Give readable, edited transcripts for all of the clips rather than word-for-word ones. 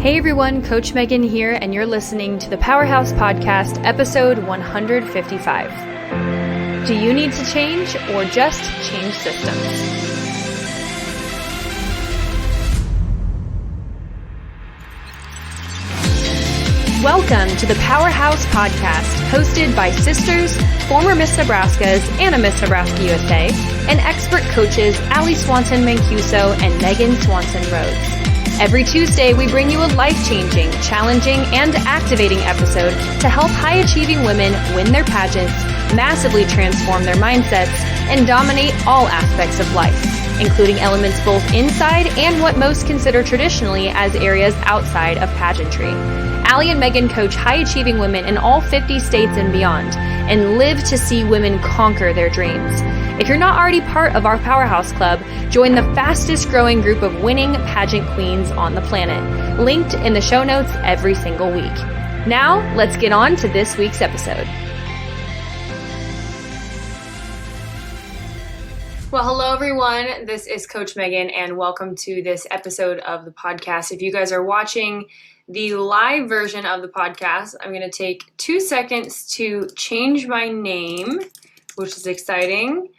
Hey everyone, Coach Megan here, and you're listening to the Powerhouse Podcast, episode 155. Do you need to change or just change systems? Welcome to the Powerhouse Podcast, hosted by sisters, former Miss Nebraskas, and a Miss Nebraska USA, and expert coaches Allie Swanson Mancuso and Megan Swanson Rhodes. Every Tuesday, we bring you a life-changing, challenging, and activating episode to help high-achieving women win their pageants, massively transform their mindsets, and dominate all aspects of life, including elements both inside and what most consider traditionally as areas outside of pageantry. Allie and Megan coach high-achieving women in all 50 states and beyond, and live to see women conquer their dreams. If you're not already part of our Powerhouse Club, join the fastest growing group of winning pageant queens on the planet, linked in the show notes every single week. Now, let's get on to this week's episode. Well, hello everyone. This is Coach Megan, and welcome to this episode of the podcast. If you guys are watching the live version of the podcast, I'm going to take 2 seconds to change my name, which is exciting.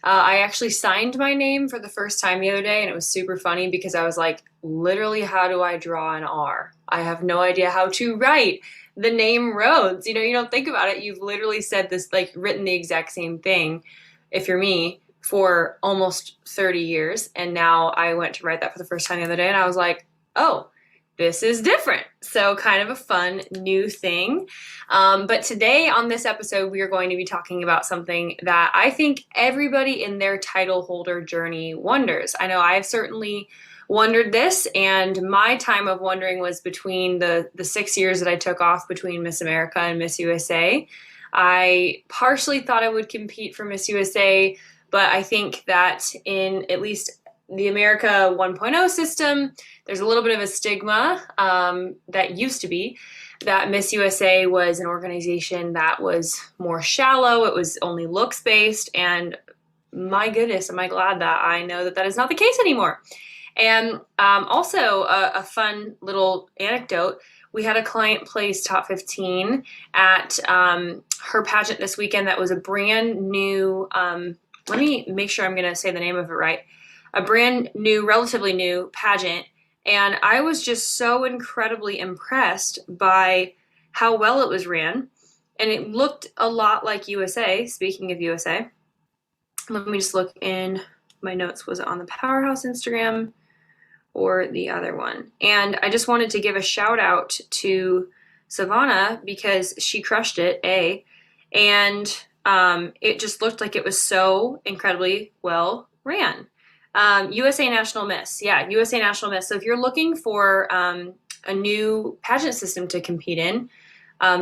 I actually signed my name for the first time the other day, and it was super funny because I was like, literally, how do I draw an R? I have no idea how to write the name Rhodes. You know, you don't think about it. You've literally said this, like written the exact same thing, if you're me, for almost 30 years. And now I went to write that for the first time the other day, and I was like, oh, this is different. So kind of a fun new thing. But today on this episode, we are going to be talking about something that I think everybody in their title holder journey wonders. I know I've certainly wondered this, and my time of wondering was between the 6 years that I took off between Miss America and Miss USA. I partially thought I would compete for Miss USA, but I think that in at least the America 1.0 system, there's a little bit of a stigma that used to be that Miss USA was an organization that was more shallow. It was only looks based. And my goodness, am I glad that I know that that is not the case anymore. And also a fun little anecdote. We had a client place top 15 at her pageant this weekend that was a brand new, let me make sure I'm going to say the name of it right. A brand new, relatively new pageant. And I was just so incredibly impressed by how well it was ran. And it looked a lot like USA. Speaking of USA, let me just look in my notes. Was it on the Powerhouse Instagram or the other one? And I just wanted to give a shout out to Savannah because she crushed it, and it just looked like it was so incredibly well ran. USA National Miss. Yeah, USA National Miss. So if you're looking for a new pageant system to compete in,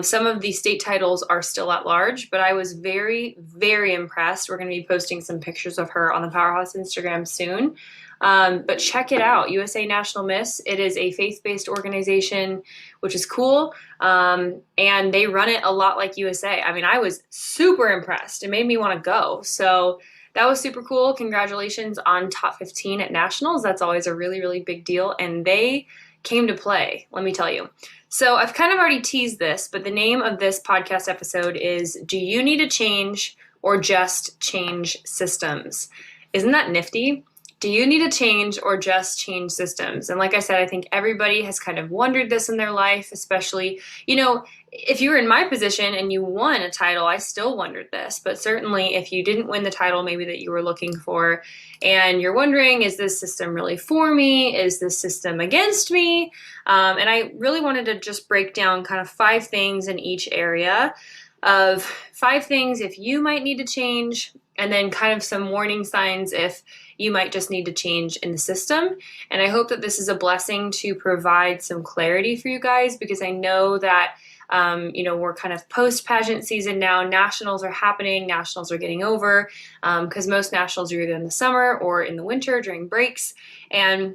some of the state titles are still at large, but I was very, very impressed. We're going to be posting some pictures of her on the Powerhouse Instagram soon. But check it out, USA National Miss. It is a faith-based organization, which is cool. And they run it a lot like USA. I mean, I was super impressed. It made me want to go. So that was super cool. Congratulations on top 15 at nationals. That's always a really, really big deal. And they came to play, let me tell you. So I've kind of already teased this, but the name of this podcast episode is, Do You Need to Change or Just Change Systems? Isn't that nifty? Do you need to change or just change systems? And like I said, I think everybody has kind of wondered this in their life, especially, you know, if you were in my position and you won a title, I still wondered this. But certainly if you didn't win the title maybe that you were looking for, and you're wondering, is this system really for me? Is this system against me? And I really wanted to just break down kind of 5 things in each area of 5 things if you might need to change, and then kind of some warning signs if you might just need to change in the system. And I hope that this is a blessing to provide some clarity for you guys, because I know that we're kind of post-pageant season now. Nationals are happening. Nationals are getting over because most nationals are either in the summer or in the winter during breaks. And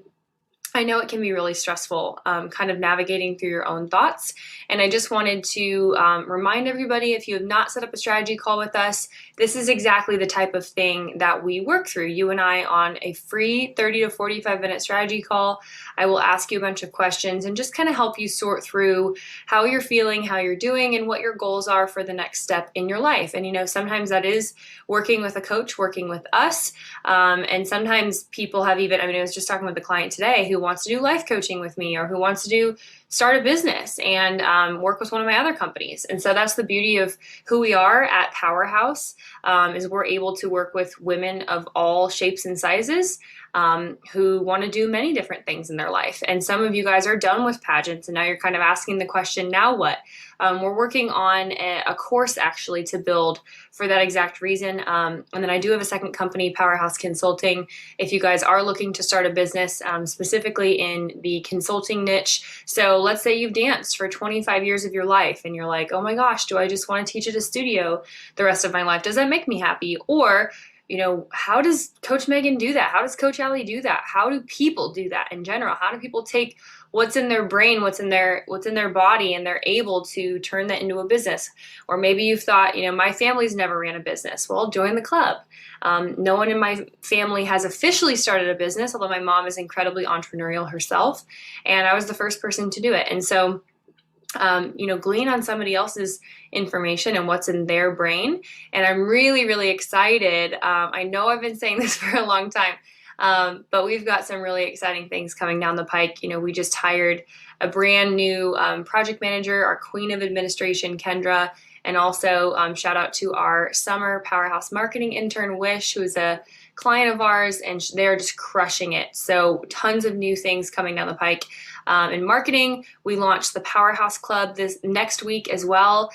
I know it can be really stressful, kind of navigating through your own thoughts. And I just wanted to remind everybody, if you have not set up a strategy call with us, this is exactly the type of thing that we work through. You and I on a free 30 to 45-minute strategy call. I will ask you a bunch of questions and just kind of help you sort through how you're feeling, how you're doing, and what your goals are for the next step in your life. And sometimes that is working with a coach, working with us. And sometimes people have I was just talking with a client today who wants to do life coaching with me, or who wants to start a business and work with one of my other companies. And so that's the beauty of who we are at Powerhouse, is we're able to work with women of all shapes and sizes who want to do many different things in their life. And some of you guys are done with pageants, and now you're kind of asking the question, now what? We're working on a course actually to build for that exact reason. And then I do have a second company, Powerhouse Consulting. If you guys are looking to start a business, specifically in the consulting niche. So let's say you've danced for 25 years of your life and you're like, oh my gosh, do I just want to teach at a studio the rest of my life? Does that make me happy? Or how does Coach Megan do that? How does Coach Allie do that? How do people do that in general? How do people take what's in their brain, what's in their body, and they're able to turn that into a business? Or maybe you've thought, my family's never ran a business. Well, join the club. No one in my family has officially started a business, although my mom is incredibly entrepreneurial herself, and I was the first person to do it. And so glean on somebody else's information and what's in their brain. And I'm really, really excited. I know I've been saying this for a long time, but we've got some really exciting things coming down the pike. We just hired a brand new project manager, our queen of administration, Kendra, and also shout out to our summer Powerhouse marketing intern, Wish, who is a client of ours, and they're just crushing it. So tons of new things coming down the pike. In marketing, we launched the Powerhouse Club this next week as well.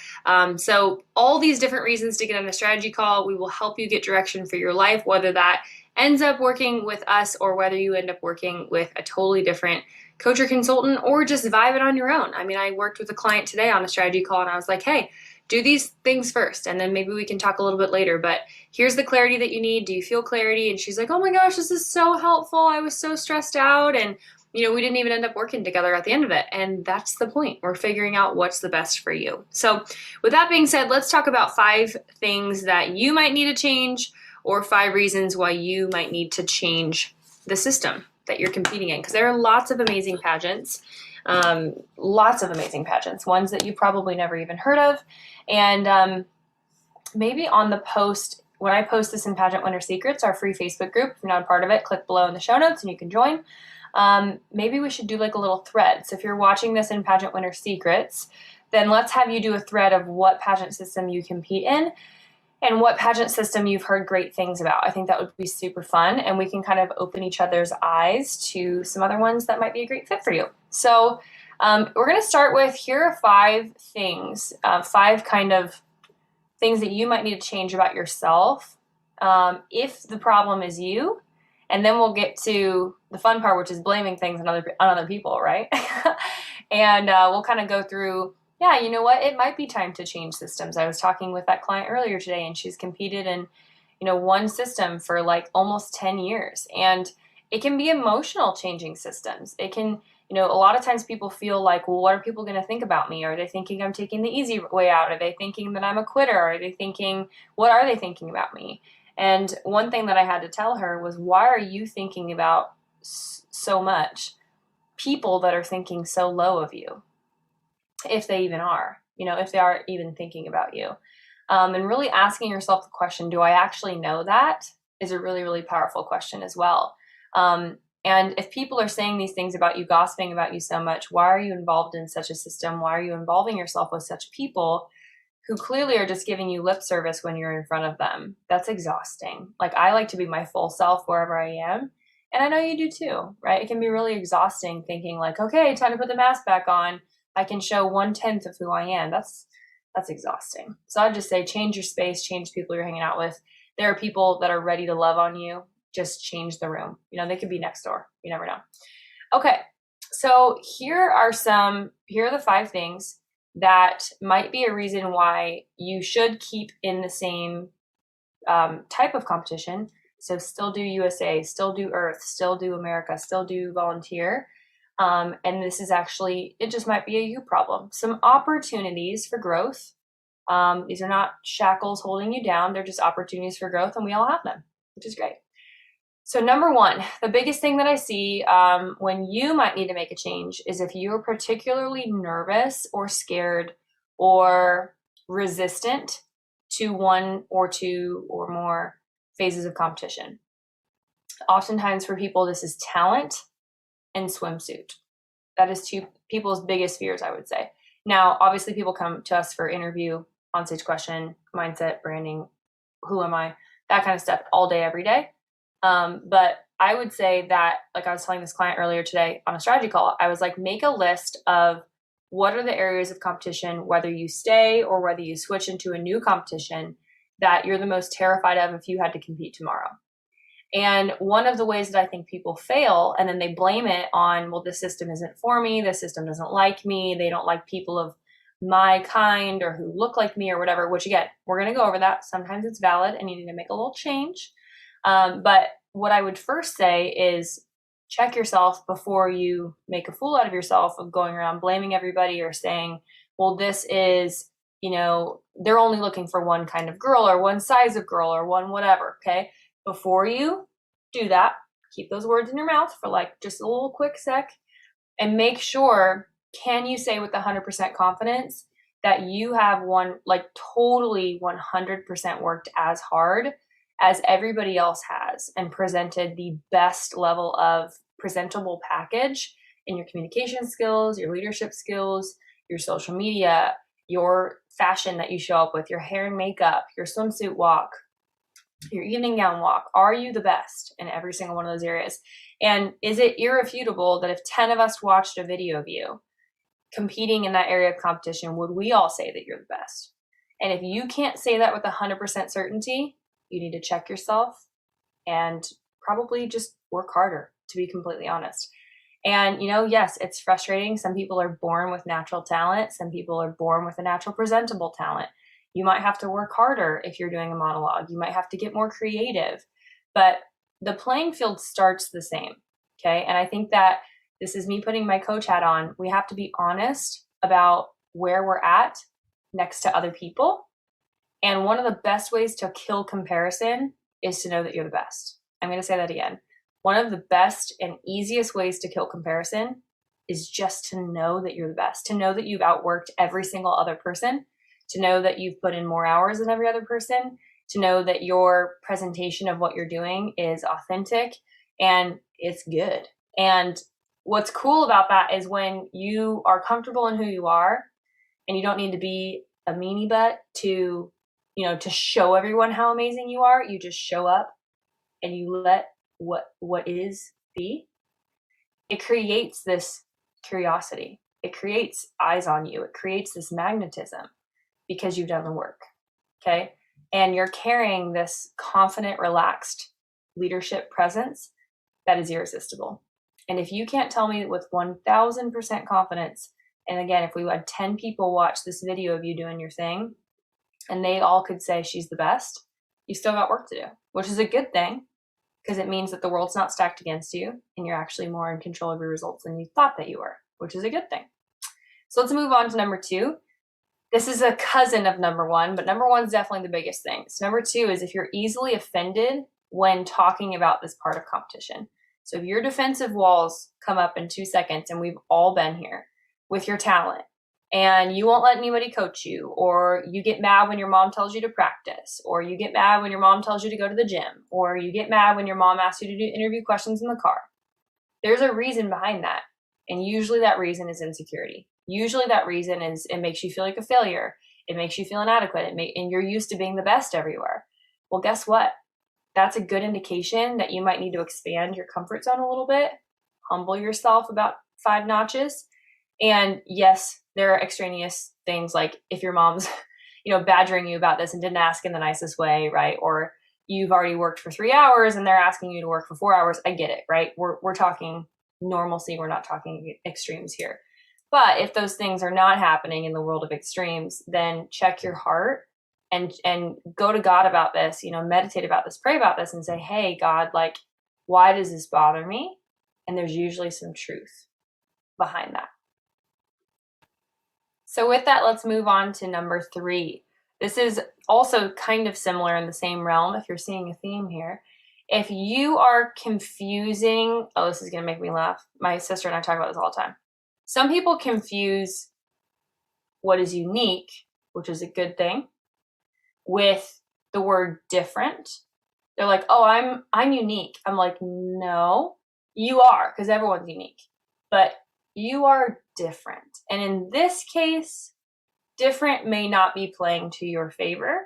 So all these different reasons to get on a strategy call. We will help you get direction for your life, whether that ends up working with us or whether you end up working with a totally different coach or consultant, or just vibe it on your own. I worked with a client today on a strategy call, and I was like, hey, do these things first, and then maybe we can talk a little bit later, but here's the clarity that you need. Do you feel clarity? And she's like, oh my gosh, this is so helpful. I was so stressed out, and we didn't even end up working together at the end of it. And that's the point. We're figuring out what's the best for you. So with that being said, let's talk about 5 things that you might need to change, or 5 reasons why you might need to change the system that you're competing in. Because there are lots of amazing pageants, ones that you probably never even heard of. And maybe on the post, when I post this in Pageant Winner Secrets, our free Facebook group, if you're not a part of it, click below in the show notes and you can join. Maybe we should do like a little thread. So if you're watching this in Pageant Winner Secrets, then let's have you do a thread of what pageant system you compete in and what pageant system you've heard great things about. I think that would be super fun, and we can kind of open each other's eyes to some other ones that might be a great fit for you. So we're going to start with, here are 5 things, 5 kind of things that you might need to change about yourself if the problem is you. And then we'll get to the fun part, which is blaming things on other people, right? And we'll kind of go through, you know what? It might be time to change systems. I was talking with that client earlier today, and she's competed in, one system for like almost 10 years. And it can be emotional changing systems. It can, a lot of times people feel like, well, what are people going to think about me? Are they thinking I'm taking the easy way out? Are they thinking that I'm a quitter? What are they thinking about me? And one thing that I had to tell her was, why are you thinking about so much people that are thinking so low of you? If they even are, if they are even thinking about you. And really asking yourself the question, do I actually know that, is a really, really powerful question as well. And if people are saying these things about you, gossiping about you so much, why are you involved in such a system? Why are you involving yourself with such people who clearly are just giving you lip service when you're in front of them? That's exhausting. Like, I like to be my full self wherever I am. And I know you do too, right? It can be really exhausting thinking like, okay, time to put the mask back on. I can show 1/10 of who I am. That's exhausting. So I'd just say, change your space, change people you're hanging out with. There are people that are ready to love on you. Just change the room. They could be next door. You never know. Okay. So here are the 5 things that might be a reason why you should keep in the same type of competition, So still do USA, still do Earth, still do America, still do volunteer. And this is actually, it just might be a you problem. Some opportunities for growth. These are not shackles holding you down. They're just opportunities for growth, and we all have them, which is great. So number one, the biggest thing that I see when you might need to make a change is if you're particularly nervous or scared or resistant to one or two or more phases of competition. Oftentimes for people, this is talent and swimsuit. That is two people's biggest fears, I would say. Now, obviously people come to us for interview, on-stage question, mindset, branding, who am I, that kind of stuff all day, every day. But I would say that, like I was telling this client earlier today on a strategy call, I was like, make a list of what are the areas of competition, whether you stay or whether you switch into a new competition, that you're the most terrified of if you had to compete tomorrow. And one of the ways that I think people fail, and then they blame it on, well, this system isn't for me, this system doesn't like me, they don't like people of my kind or who look like me or whatever, which again, we're going to go over that. Sometimes it's valid and you need to make a little change. But what I would first say is check yourself before you make a fool out of yourself of going around blaming everybody or saying, well, this is, they're only looking for one kind of girl or one size of girl or one whatever. Okay. Before you do that, keep those words in your mouth for like just a little quick sec and make sure, can you say with 100% confidence that you have totally 100% worked as hard as everybody else has and presented the best level of presentable package in your communication skills, your leadership skills, your social media, your fashion that you show up with, your hair and makeup, your swimsuit walk, your evening gown walk? Are you the best in every single one of those areas? And is it irrefutable that if 10 of us watched a video of you competing in that area of competition, would we all say that you're the best? And if you can't say that with 100% certainty, you need to check yourself and probably just work harder, to be completely honest. And, yes, it's frustrating. Some people are born with natural talent. Some people are born with a natural presentable talent. You might have to work harder if you're doing a monologue. You might have to get more creative, but the playing field starts the same. Okay. And I think that this is me putting my coach hat on. We have to be honest about where we're at next to other people. And one of the best ways to kill comparison is to know that you're the best. I'm going to say that again. One of the best and easiest ways to kill comparison is just to know that you're the best, to know that you've outworked every single other person, to know that you've put in more hours than every other person, to know that your presentation of what you're doing is authentic and it's good. And what's cool about that is when you are comfortable in who you are and you don't need to be a meanie butt to show everyone how amazing you are, you just show up and you let what is be. It creates this curiosity. It creates eyes on you. It creates this magnetism because you've done the work. Okay. And you're carrying this confident, relaxed leadership presence that is irresistible. And if you can't tell me with 1000% confidence, and again, if we had 10 people watch this video of you doing your thing and they all could say she's the best, you still got work to do, which is a good thing because it means that the world's not stacked against you and you're actually more in control of your results than you thought that you were, which is a good thing. So let's move on to number 2. This is a cousin of number 1, but number 1 is definitely the biggest thing. So number 2 is if you're easily offended when talking about this part of competition. So if your defensive walls come up in 2 seconds, and we've all been here with your talent, and you won't let anybody coach you, or you get mad when your mom tells you to practice, or you get mad when your mom tells you to go to the gym, or you get mad when your mom asks you to do interview questions in the car. There's a reason behind that. And usually that reason is insecurity. Usually that reason is it makes you feel like a failure. It makes you feel inadequate. And you're used to being the best everywhere. Well, guess what? That's a good indication that you might need to expand your comfort zone a little bit, humble yourself about 5 notches. And yes, there are extraneous things like if your mom's, badgering you about this and didn't ask in the nicest way, right? Or you've already worked for 3 hours and they're asking you to work for 4 hours. I get it, right? We're talking normalcy. We're not talking extremes here. But if those things are not happening in the world of extremes, then check your heart and go to God about this, meditate about this, pray about this, and say, hey, God, like, why does this bother me? And there's usually some truth behind that. So with that, let's move on to number 3. This is also kind of similar in the same realm, if you're seeing a theme here. If you are confusing, this is going to make me laugh. My sister and I talk about this all the time. Some people confuse what is unique, which is a good thing, with the word different. They're like, oh, I'm unique. I'm like, no, you are, because everyone's unique. But you are different. And in this case, different may not be playing to your favor.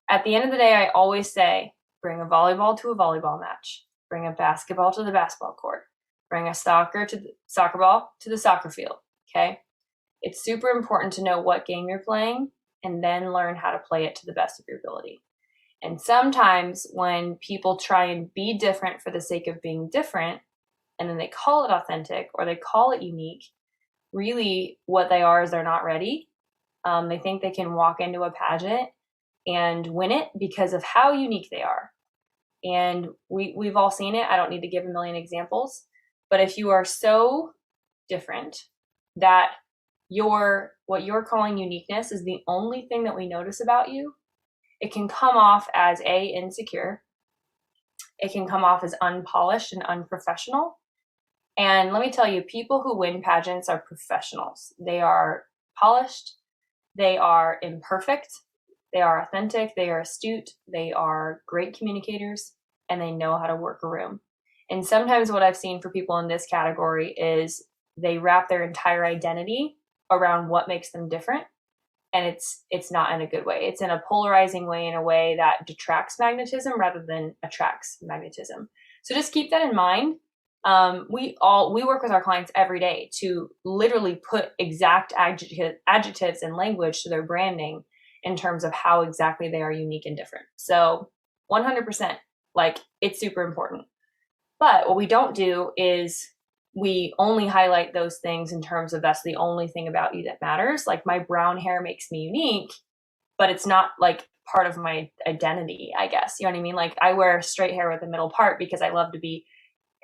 At the end of the day, I always say, bring a volleyball to a volleyball match. Bring a basketball to the basketball court. Bring a soccer ball to the soccer field, okay? It's super important to know what game you're playing and then learn how to play it to the best of your ability. And sometimes when people try and be different for the sake of being different, and then they call it authentic or they call it unique, really what they are is they're not ready. They think they can walk into a pageant and win it because of how unique they are. And we've all seen it. I don't need to give a million examples. But if you are so different that what you're calling uniqueness is the only thing that we notice about you, it can come off as insecure. It can come off as unpolished and unprofessional. And let me tell you, people who win pageants are professionals. They are polished. They are imperfect. They are authentic. They are astute. They are great communicators, and they know how to work a room. And sometimes what I've seen for people in this category is they wrap their entire identity around what makes them different. And it's not in a good way. It's in a polarizing way, in a way that detracts magnetism rather than attracts magnetism. So just keep that in mind. We work with our clients every day to literally put exact adjectives and language to their branding in terms of how exactly they are unique and different. So 100%, like, it's super important. But what we don't do is we only highlight those things in terms of that's the only thing about you that matters. Like, my brown hair makes me unique, but it's not like part of my identity, I guess. You know what I mean? Like, I wear straight hair with a middle part because I love to be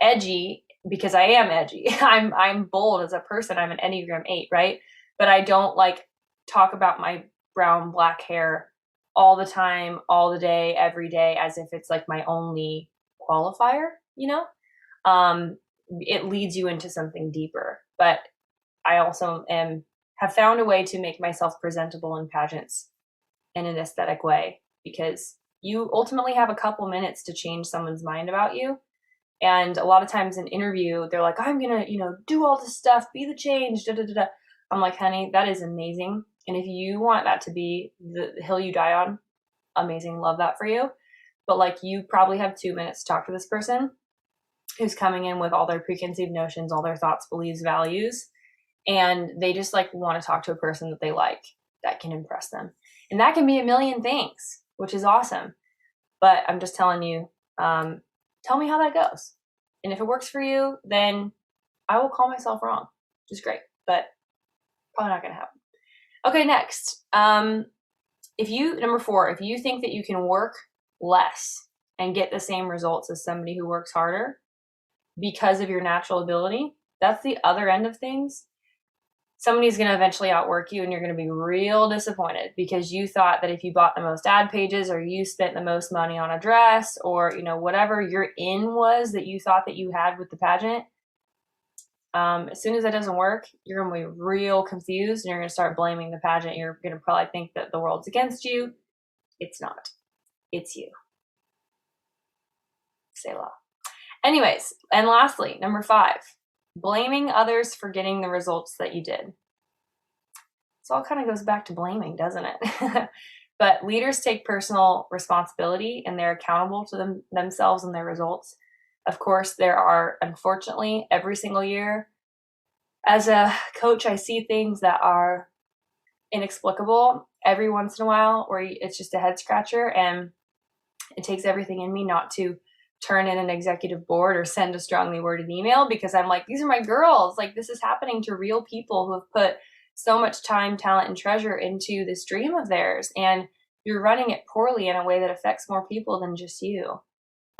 edgy, because I am edgy. I'm bold as a person. I'm an Enneagram 8, right? But I don't like talk about my brown, black hair all the time, all the day, every day, as if it's like my only qualifier, It leads you into something deeper. But I also have found a way to make myself presentable in pageants in an aesthetic way, because you ultimately have a couple minutes to change someone's mind about you. And a lot of times in interview, they're like, I'm going to, do all this stuff, be the change, da, da, da, da. I'm like, honey, that is amazing. And if you want that to be the hill you die on, amazing. Love that for you. But like, you probably have 2 minutes to talk to this person who's coming in with all their preconceived notions, all their thoughts, beliefs, values. And they just like want to talk to a person that they like, that can impress them. And that can be a million things, which is awesome. But I'm just telling you, tell me how that goes. And if it works for you, then I will call myself wrong, which is great, but probably not going to happen. Okay, next. Number 4, if you think that you can work less and get the same results as somebody who works harder because of your natural ability, that's the other end of things. Somebody's going to eventually outwork you, and you're going to be real disappointed because you thought that if you bought the most ad pages, or you spent the most money on a dress, or, whatever your in was that you thought that you had with the pageant, as soon as that doesn't work, you're going to be real confused, and you're going to start blaming the pageant. You're going to probably think that the world's against you. It's not. It's you. Selah. Anyways, and lastly, number 5. Blaming others for getting the results that you did. This all kind of goes back to blaming, doesn't it? But leaders take personal responsibility, and they're accountable to themselves and their results. Of course, there are, unfortunately, every single year, as a coach, I see things that are inexplicable every once in a while, where it's just a head scratcher, and it takes everything in me not to turn in an executive board or send a strongly worded email, because I'm like, these are my girls. Like, this is happening to real people who have put so much time, talent, and treasure into this dream of theirs. And you're running it poorly in a way that affects more people than just you.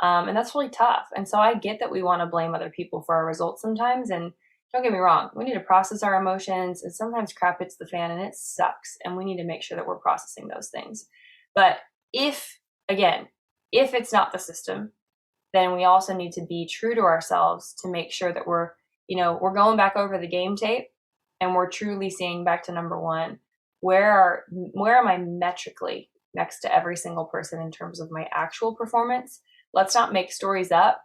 And that's really tough. And so I get that we want to blame other people for our results sometimes. And don't get me wrong, we need to process our emotions. And sometimes crap hits the fan and it sucks. And we need to make sure that we're processing those things. But if it's not the system, then we also need to be true to ourselves to make sure that we're going back over the game tape and we're truly seeing back to number one, where am I metrically next to every single person in terms of my actual performance? Let's not make stories up.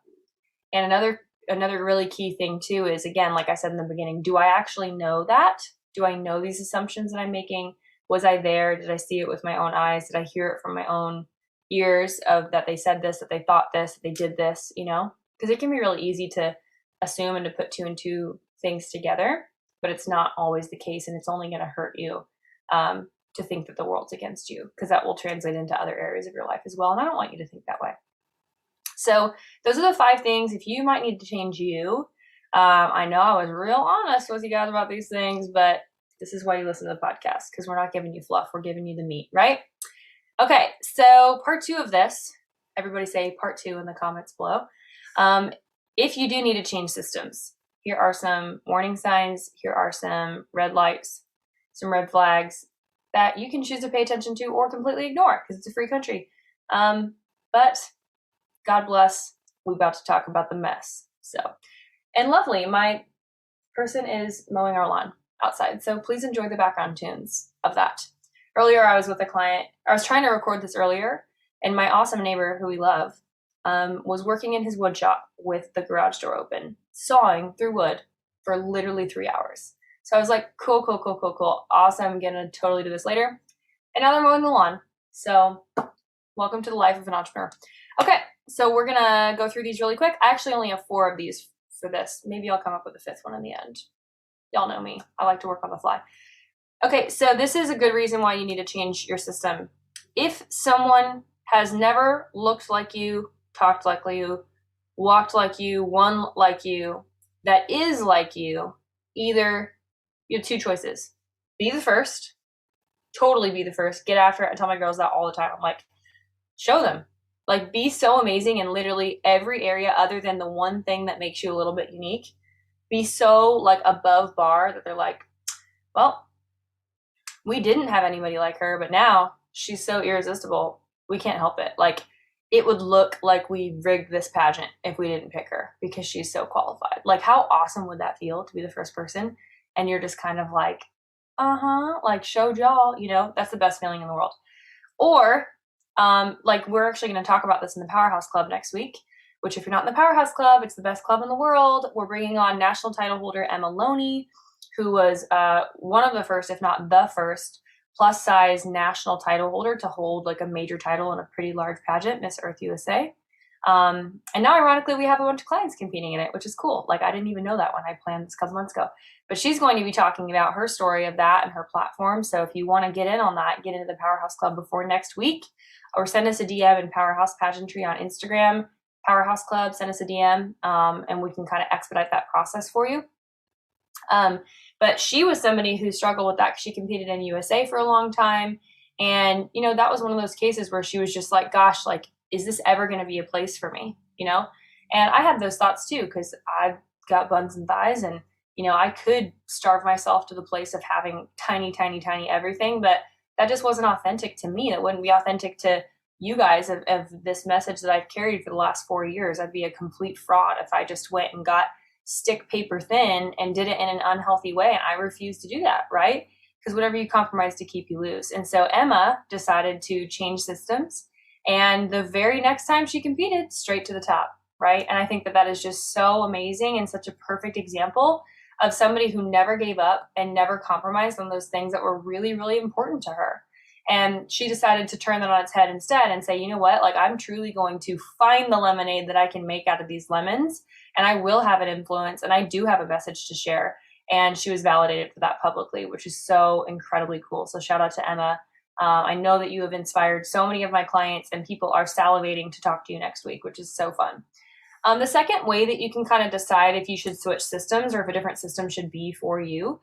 And another really key thing too is, again, like I said in the beginning, do I actually know that? Do I know these assumptions that I'm making? Was I there? Did I see it with my own eyes? Did I hear it from my own ears of that they said this, that they thought this, that they did this, Because it can be really easy to assume and to put two and two things together, but it's not always the case, and it's only going to hurt you to think that the world's against you, because that will translate into other areas of your life as well, and I don't want you to think that way. So those are the 5 things. If you might need to change you, I know I was real honest with you guys about these things, but this is why you listen to the podcast, because we're not giving you fluff. We're giving you the meat, right? Okay, so part 2 of this, everybody say part 2 in the comments below. If you do need to change systems, here are some warning signs. Here are some red lights, some red flags that you can choose to pay attention to or completely ignore, because it's a free country. But God bless, we're about to talk about the mess. And lovely, my person is mowing our lawn outside, so please enjoy the background tunes of that. Earlier, I was with a client. I was trying to record this earlier, and my awesome neighbor, who we love, was working in his wood shop with the garage door open, sawing through wood for literally 3 hours. So I was like, cool. Awesome. I'm going to totally do this later. And now they're mowing the lawn. So welcome to the life of an entrepreneur. Okay, so we're going to go through these really quick. I actually only have 4 of these for this. Maybe I'll come up with a 5th one in the end. Y'all know me. I like to work on the fly. Okay, so this is a good reason why you need to change your system. If someone has never looked like you, talked like you, walked like you, won like you, that is like you, either you have 2 choices. Be the first, totally be the first, get after it. I tell my girls that all the time. I'm like, show them. Like, be so amazing in literally every area other than the one thing that makes you a little bit unique. Be so like above bar that they're like, well, we didn't have anybody like her, but now she's so irresistible, we can't help it. Like, it would look like we rigged this pageant if we didn't pick her because she's so qualified. Like, how awesome would that feel to be the first person? And you're just kind of like, like, show y'all, that's the best feeling in the world. Or, like, we're actually going to talk about this in the Powerhouse Club next week, which if you're not in the Powerhouse Club, it's the best club in the world. We're bringing on national title holder Emma Loney, who was one of the first, if not the first, plus size national title holder to hold like a major title in a pretty large pageant, Miss Earth USA. And now, ironically, we have a bunch of clients competing in it, which is cool. Like, I didn't even know that when I planned this a couple months ago. But she's going to be talking about her story of that and her platform. So if you want to get in on that, get into the Powerhouse Club before next week, or send us a DM in Powerhouse Pageantry on Instagram, Powerhouse Club, send us a DM, and we can kind of expedite that process for you. But she was somebody who struggled with that because she competed in USA for a long time. And, that was one of those cases where she was just like, gosh, like, is this ever going to be a place for me? And I had those thoughts too, because I've got buns and thighs and, I could starve myself to the place of having tiny, tiny, tiny everything, but that just wasn't authentic to me. That wouldn't be authentic to you guys of this message that I've carried for the last 4 years. I'd be a complete fraud if I just went and got stick paper thin and did it in an unhealthy way. And I refuse to do that, right? Because whatever you compromise to keep you lose. And so Emma decided to change systems. And the very next time she competed, straight to the top, right? And I think that is just so amazing and such a perfect example of somebody who never gave up and never compromised on those things that were really, really important to her. And she decided to turn that on its head instead and say, you know what, like, I'm truly going to find the lemonade that I can make out of these lemons, and I will have an influence, and I do have a message to share. And she was validated for that publicly, which is so incredibly cool. So shout out to Emma. I know that you have inspired so many of my clients, and people are salivating to talk to you next week, which is so fun. The second way that you can kind of decide if you should switch systems or if a different system should be for you.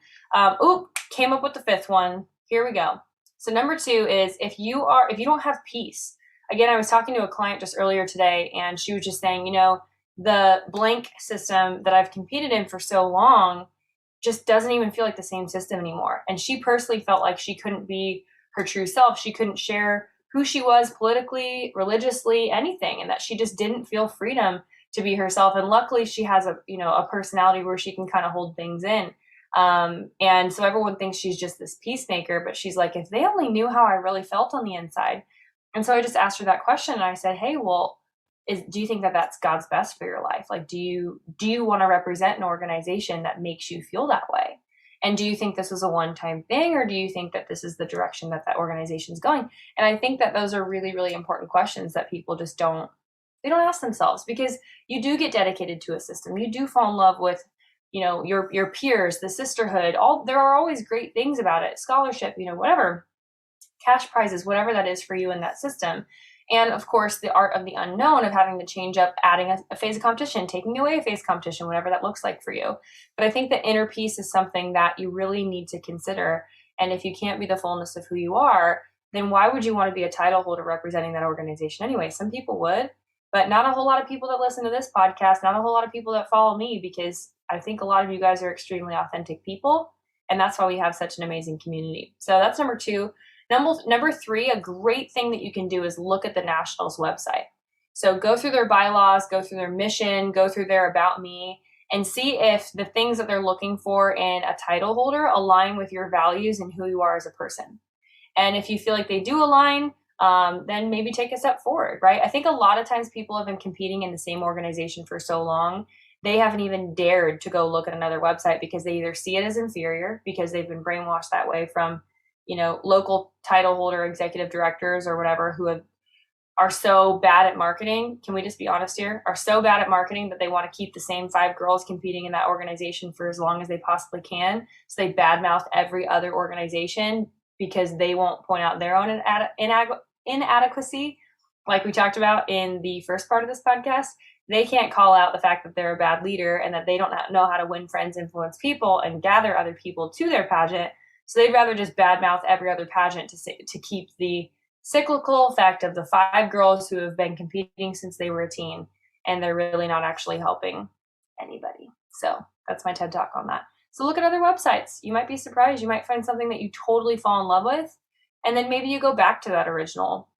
Came up with the 5th one. Here we go. So number 2 is if you don't have peace. Again, I was talking to a client just earlier today, and she was just saying, the blank system that I've competed in for so long just doesn't even feel like the same system anymore. And she personally felt like she couldn't be her true self. She couldn't share who she was politically, religiously, anything, and that she just didn't feel freedom to be herself. And luckily she has a personality where she can kind of hold things in. And so everyone thinks she's just this peacemaker, but she's like, if they only knew how I really felt on the inside. And so I just asked her that question, and I said, hey, well, do you think that that's God's best for your life? Like, do you want to represent an organization that makes you feel that way? And do you think this was a one-time thing, or do you think that this is the direction that organization is going? And I think that those are really, really important questions that people just don't ask themselves, because you do get dedicated to a system. You do fall in love with, your peers, the sisterhood. There are always great things about it, scholarship, whatever, cash prizes, whatever that is for you in that system. And of course, the art of the unknown of having to change up, adding a phase of competition, taking away a phase of competition, whatever that looks like for you. But I think the inner peace is something that you really need to consider. And if you can't be the fullness of who you are, then why would you want to be a title holder representing that organization anyway? Some people would, but not a whole lot of people that listen to this podcast, not a whole lot of people that follow me, because I think a lot of you guys are extremely authentic people. And that's why we have such an amazing community. So that's number 2. Number 3, a great thing that you can do is look at the Nationals website. So go through their bylaws, go through their mission, go through their About Me, and see if the things that they're looking for in a title holder align with your values and who you are as a person. And if you feel like they do align, then maybe take a step forward, right? I think a lot of times people have been competing in the same organization for so long, they haven't even dared to go look at another website because they either see it as inferior because they've been brainwashed that way from local title holder executive directors or whatever who are so bad at marketing. Can we just be honest here? Are so bad at marketing that they want to keep the same 5 girls competing in that organization for as long as they possibly can. So they badmouth every other organization because they won't point out their own inadequacy. Like we talked about in the first part of this podcast, they can't call out the fact that they're a bad leader and that they don't know how to win friends, influence people, and gather other people to their pageant. So they'd rather just badmouth every other pageant to keep the cyclical effect of the 5 girls who have been competing since they were a teen, and they're really not actually helping anybody. So that's my TED Talk on that. So look at other websites. You might be surprised. You might find something that you totally fall in love with, and then maybe you go back to that original,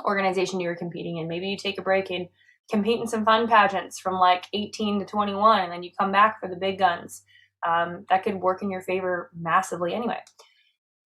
organization you were competing in. Maybe you take a break and compete in some fun pageants from like 18 to 21, and then you come back for the big guns. That could work in your favor massively anyway.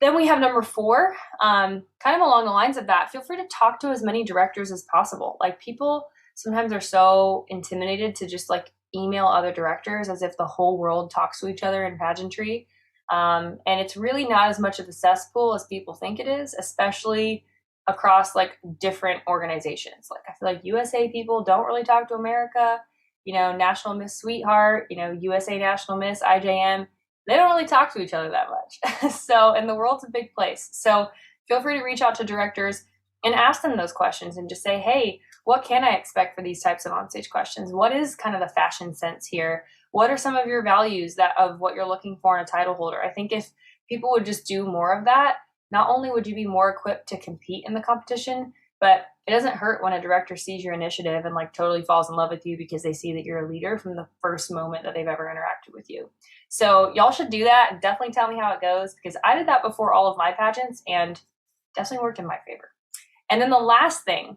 Then we have number 4, kind of along the lines of that. Feel free to talk to as many directors as possible. Like, people sometimes are so intimidated to just like email other directors as if the whole world talks to each other in pageantry. And it's really not as much of a cesspool as people think it is, especially across like different organizations. Like, I feel like USA people don't really talk to America. National Miss Sweetheart, USA National Miss, IJM, they don't really talk to each other that much. So, and the world's a big place. So feel free to reach out to directors and ask them those questions and just say, hey, what can I expect for these types of onstage questions? What is kind of the fashion sense here? What are some of your values of what you're looking for in a title holder? I think if people would just do more of that, not only would you be more equipped to compete in the competition, but it doesn't hurt when a director sees your initiative and like totally falls in love with you because they see that you're a leader from the first moment that they've ever interacted with you. So y'all should do that. Definitely tell me how it goes, because I did that before all of my pageants and definitely worked in my favor. And then the last thing,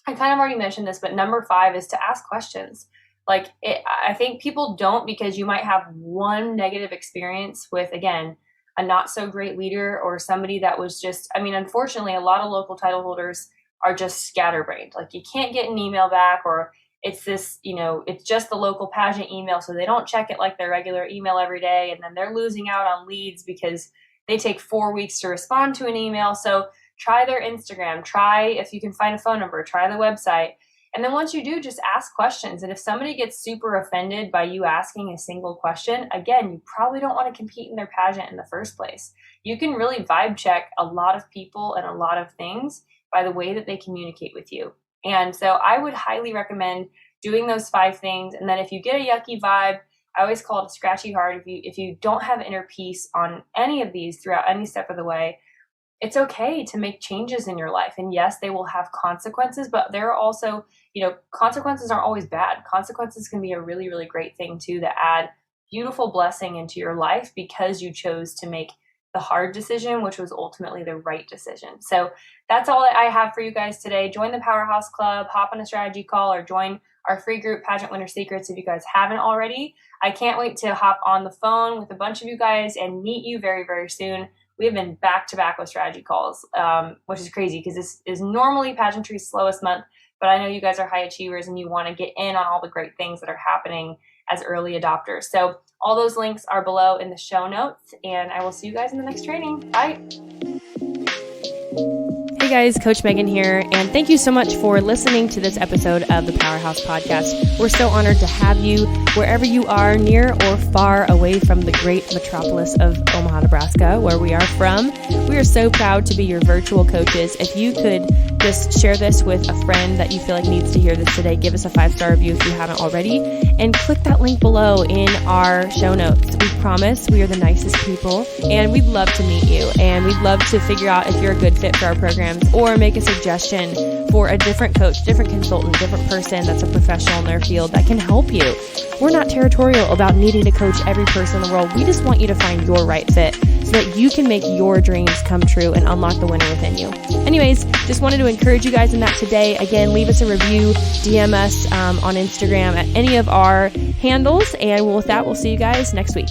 I kind of already mentioned this, but number 5 is to ask questions. I think people don't, because you might have one negative experience with, again, a not so great leader or somebody that was just, unfortunately, a lot of local title holders are just scatterbrained. Like, you can't get an email back, or it's this, it's just the local pageant email. So they don't check it like their regular email every day. And then they're losing out on leads because they take 4 weeks to respond to an email. So try their Instagram, try, if you can find a phone number, try the website. And then once you do, just ask questions. And if somebody gets super offended by you asking a single question, again, you probably don't want to compete in their pageant in the first place. You can really vibe check a lot of people and a lot of things by the way that they communicate with you. And so I would highly recommend doing those 5 things. And then if you get a yucky vibe, I always call it a scratchy heart. If you don't have inner peace on any of these throughout any step of the way, it's okay to make changes in your life. And yes, they will have consequences, but there are also, consequences aren't always bad. Consequences can be a really, really great thing too, that add beautiful blessing into your life because you chose to make the hard decision, which was ultimately the right decision. So that's all that I have for you guys today. Join the Powerhouse Club, hop on a strategy call, or join our free group, Pageant Winner Secrets, if you guys haven't already. I can't wait to hop on the phone with a bunch of you guys and meet you very, very soon. We have been back-to-back with strategy calls, which is crazy because this is normally pageantry's slowest month, but I know you guys are high achievers and you want to get in on all the great things that are happening as early adopters. So all those links are below in the show notes, and I will see you guys in the next training. Bye. Hey guys, Coach Megan here, and thank you so much for listening to this episode of the Powerhouse Podcast. We're so honored to have you wherever you are, near or far away from the great metropolis of Omaha, Nebraska, where we are from. We are so proud to be your virtual coaches. If you could just share this with a friend that you feel like needs to hear this today, give us a 5-star review if you haven't already, and click that link below in our show notes. We promise we are the nicest people, and we'd love to meet you, and we'd love to figure out if you're a good fit for our programs, or make a suggestion for a different coach, different consultant, different person that's a professional in their field that can help you. We're not territorial about needing to coach every person in the world. We just want you to find your right fit so that you can make your dreams come true and unlock the winner within you. Anyways, just wanted to encourage you guys in that today. Again, leave us a review, DM us on Instagram at any of our handles, and with that, we'll see you guys next week.